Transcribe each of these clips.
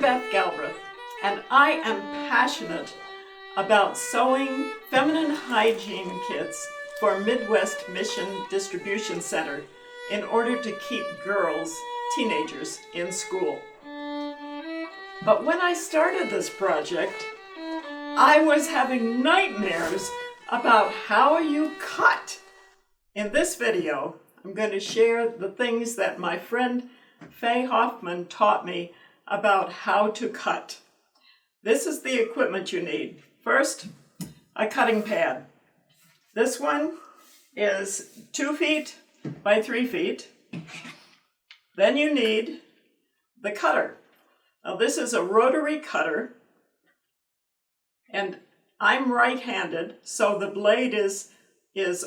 I'm Beth Galbraith, and I am passionate about sewing feminine hygiene kits for Midwest Mission Distribution Center in order to keep girls, teenagers, in school. But when I started this project, I was having nightmares about how you cut. In this video, I'm going to share the things that my friend Faye Hoffman taught me about how to cut. This is the equipment you need. First, a cutting pad. This one is 2 feet by 3 feet. Then you need the cutter. Now this is a rotary cutter, and I'm right-handed, so the blade is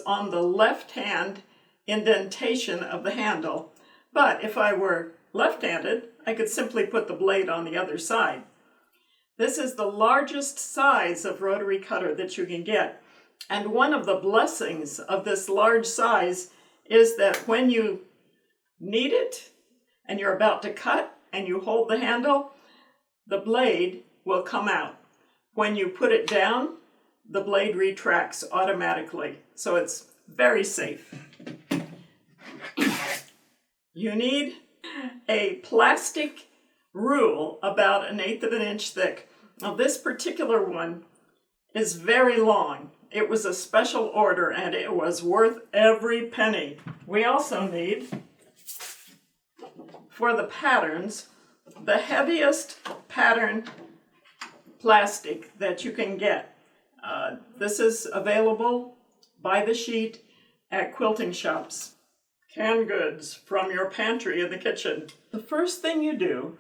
on the left-hand indentation of the handle. But if I were left-handed, I could simply put the blade on the other side. This is the largest size of rotary cutter that you can get. And one of the blessings of this large size is that when you need it and you're about to cut and you hold the handle, the blade will come out. When you put it down, the blade retracts automatically. So it's very safe. You need a plastic rule about 1/8 of an inch thick. Now this particular one is very long. It was a special order and it was worth every penny. We also need, for the patterns, the heaviest pattern plastic that you can get. This is available by the sheet at quilting shops. Canned goods from your pantry in the kitchen. The first thing you do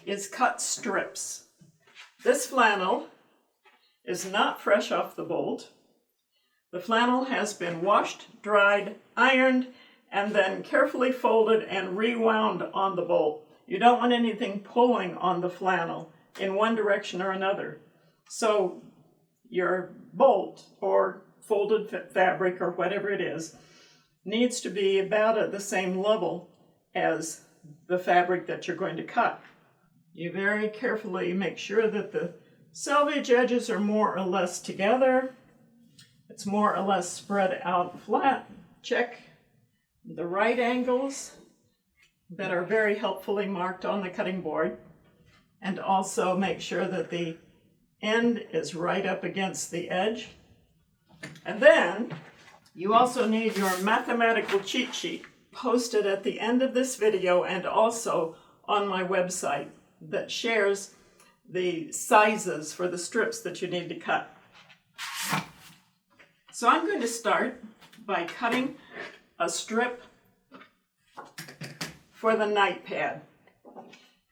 is cut strips. This flannel is not fresh off the bolt. The flannel has been washed, dried, ironed, and then carefully folded and rewound on the bolt. You don't want anything pulling on the flannel in one direction or another. So your bolt or folded fabric or whatever it is needs to be about at the same level as the fabric that you're going to cut. You very carefully make sure that the selvage edges are more or less together. It's more or less spread out flat. Check the right angles that are very helpfully marked on the cutting board, and also make sure that the end is right up against the edge. And then you also need your mathematical cheat sheet posted at the end of this video and also on my website that shares the sizes for the strips that you need to cut. So I'm going to start by cutting a strip for the night pad.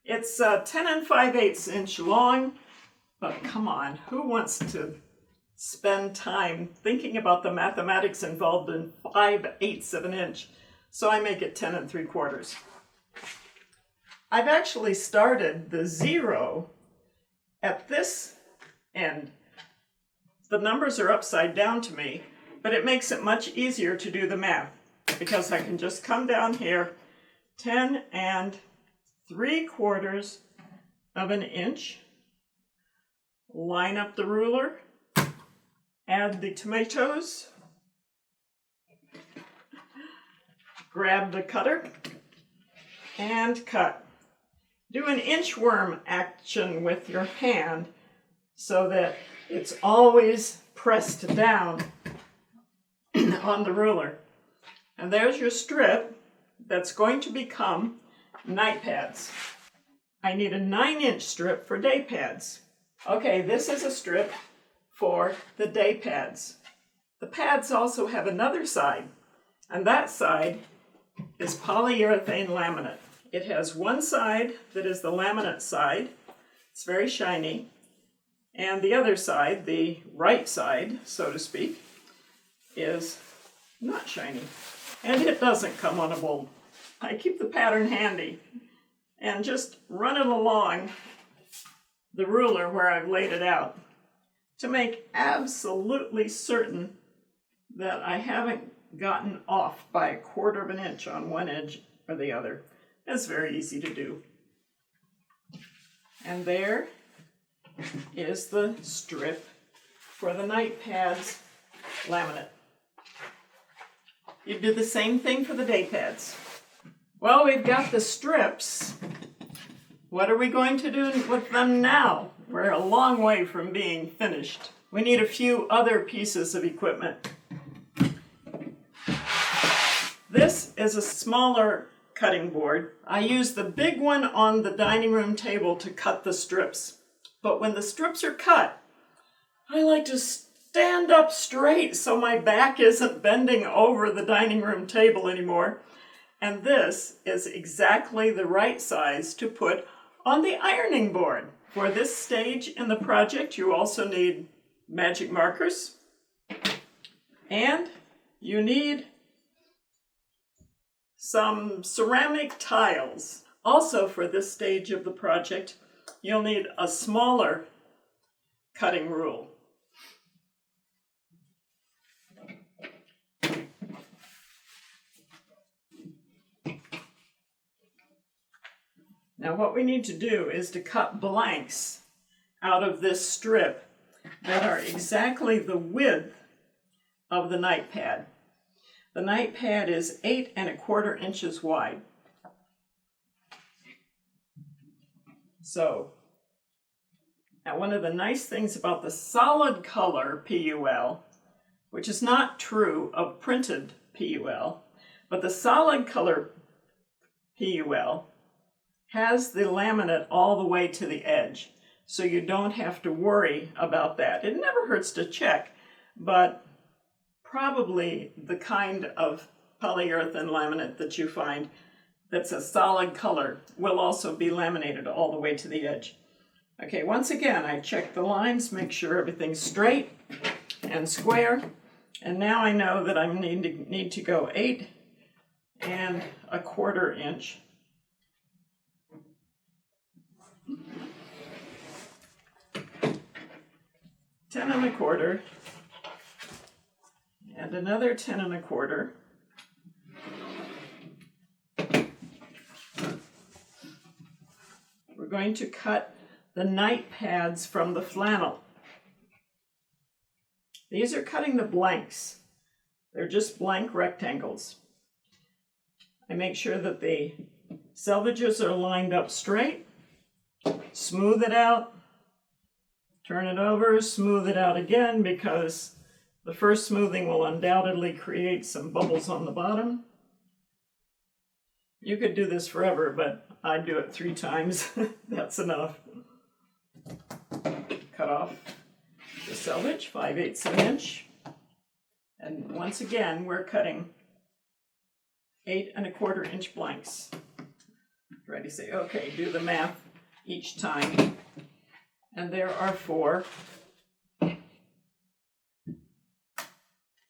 It's 10 5/8 inch long, but come on, who wants to spend time thinking about the mathematics involved in 5/8 of an inch? So I make it 10 3/4. I've actually started the 0 at this end. The numbers are upside down to me, but it makes it much easier to do the math because I can just come down here, 10 3/4 of an inch, line up the ruler, add the tomatoes, grab the cutter, and cut. Do an inchworm action with your hand so that it's always pressed down on the ruler. And there's your strip that's going to become night pads. I need a 9-inch strip for day pads. Okay, this is a strip for the day pads. The pads also have another side, and that side is polyurethane laminate. It has one side that is the laminate side. It's very shiny. And the other side, the right side, so to speak, is not shiny. And it doesn't come on a bolt. I keep the pattern handy and just run it along the ruler where I've laid it out to make absolutely certain that I haven't gotten off by 1/4 of an inch on one edge or the other. It's very easy to do. And there is the strip for the night pads laminate. You do the same thing for the day pads. Well, we've got the strips. What are we going to do with them now? We're a long way from being finished. We need a few other pieces of equipment. This is a smaller cutting board. I use the big one on the dining room table to cut the strips. But when the strips are cut, I like to stand up straight so my back isn't bending over the dining room table anymore. And this is exactly the right size to put on the ironing board. For this stage in the project, you also need magic markers, and you need some ceramic tiles. Also, for this stage of the project, you'll need a smaller cutting rule. Now what we need to do is to cut blanks out of this strip that are exactly the width of the night pad. The night pad is 8 1/4 inches wide. So, now one of the nice things about the solid color PUL, which is not true of printed PUL, but the solid color PUL has the laminate all the way to the edge, so you don't have to worry about that. It never hurts to check, but probably the kind of polyurethane laminate that you find that's a solid color will also be laminated all the way to the edge. Okay, once again, I check the lines, make sure everything's straight and square, and now I know that I need to go 8 1/4 inch. Ten 1/4, and another 10 1/4. We're going to cut the night pads from the flannel. These are cutting the blanks. They're just blank rectangles. I make sure that the selvages are lined up straight, smooth it out, turn it over, smooth it out again, because the first smoothing will undoubtedly create some bubbles on the bottom. You could do this forever, but I do it 3 times. That's enough. Cut off the selvage, 5/8 of an inch. And once again, we're cutting 8 1/4 inch blanks. Ready, say, okay, do the math each time. And there are 4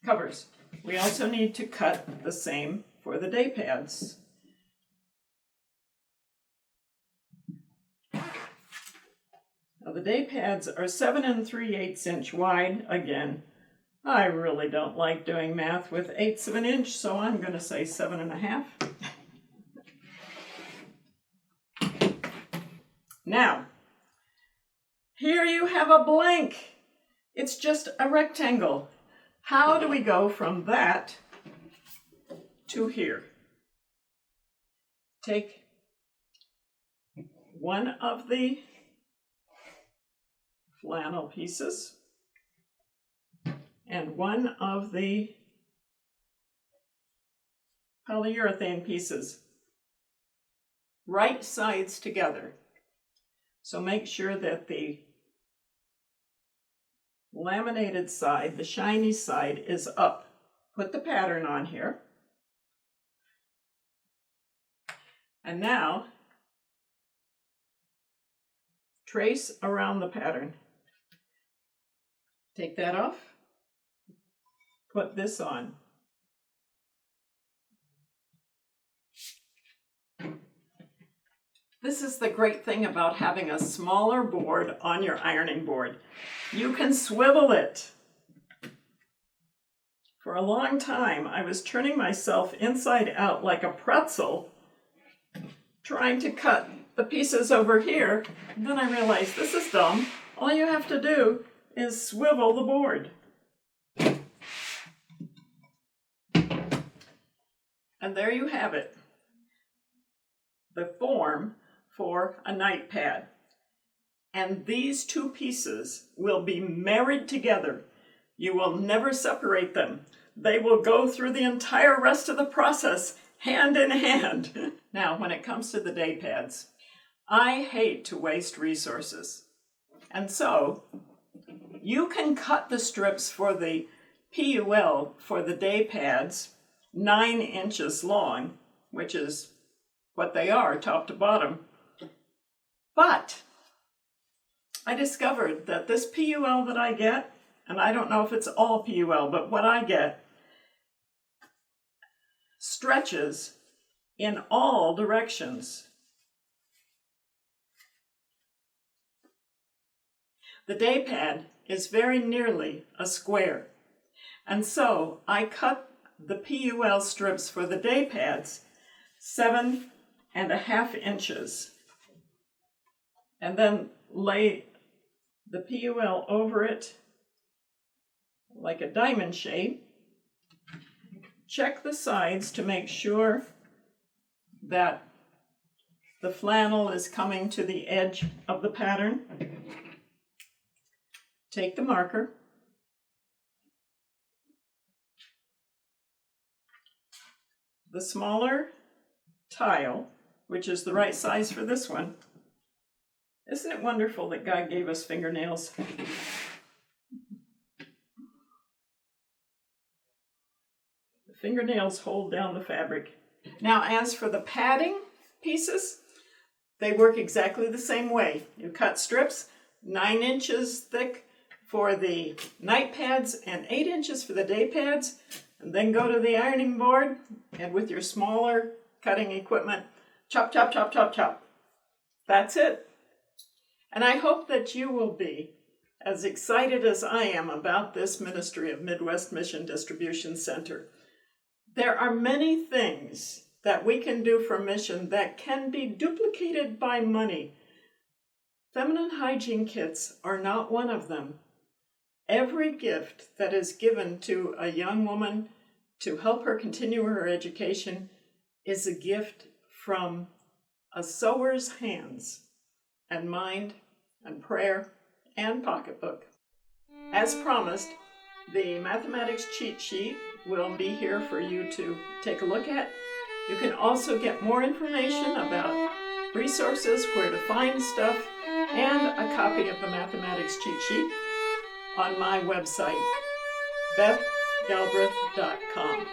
covers. We also need to cut the same for the day pads. Now the day pads are 7 3/8 inch wide. Again, I really don't like doing math with 1/8 of an inch, so I'm going to say 7 1/2. Now, here you have a blank. It's just a rectangle. How do we go from that to here? Take one of the flannel pieces and one of the polyurethane pieces, right sides together. So make sure that the laminated side, the shiny side, is up. Put the pattern on here. And now, trace around the pattern. Take that off. Put this on. This is the great thing about having a smaller board on your ironing board. You can swivel it. For a long time, I was turning myself inside out like a pretzel trying to cut the pieces over here. And then I realized this is dumb. All you have to do is swivel the board. And there you have it. The form for a night pad. And these two pieces will be married together. You will never separate them. They will go through the entire rest of the process hand in hand. Now, when it comes to the day pads, I hate to waste resources. And so, you can cut the strips for the PUL for the day pads 9 inches long, which is what they are, top to bottom. But I discovered that this PUL that I get, and I don't know if it's all PUL, but what I get stretches in all directions. The day pad is very nearly a square. And so I cut the PUL strips for the day pads 7.5 inches. And then lay the PUL over it like a diamond shape. Check the sides to make sure that the flannel is coming to the edge of the pattern. Take the marker. The smaller tile, which is the right size for this one. Isn't it wonderful that God gave us fingernails? The fingernails hold down the fabric. Now, as for the padding pieces, they work exactly the same way. You cut strips 9 inches thick for the night pads and 8 inches for the day pads, and then go to the ironing board and with your smaller cutting equipment, chop, chop, chop, chop, chop. That's it. And I hope that you will be as excited as I am about this ministry of Midwest Mission Distribution Center. There are many things that we can do for mission that can be duplicated by money. Feminine hygiene kits are not one of them. Every gift that is given to a young woman to help her continue her education is a gift from a sewer's hands and mind and prayer and pocketbook. As promised, the mathematics cheat sheet will be here for you to take a look at. You can also get more information about resources, where to find stuff, and a copy of the mathematics cheat sheet on my website, bethgalbraith.com.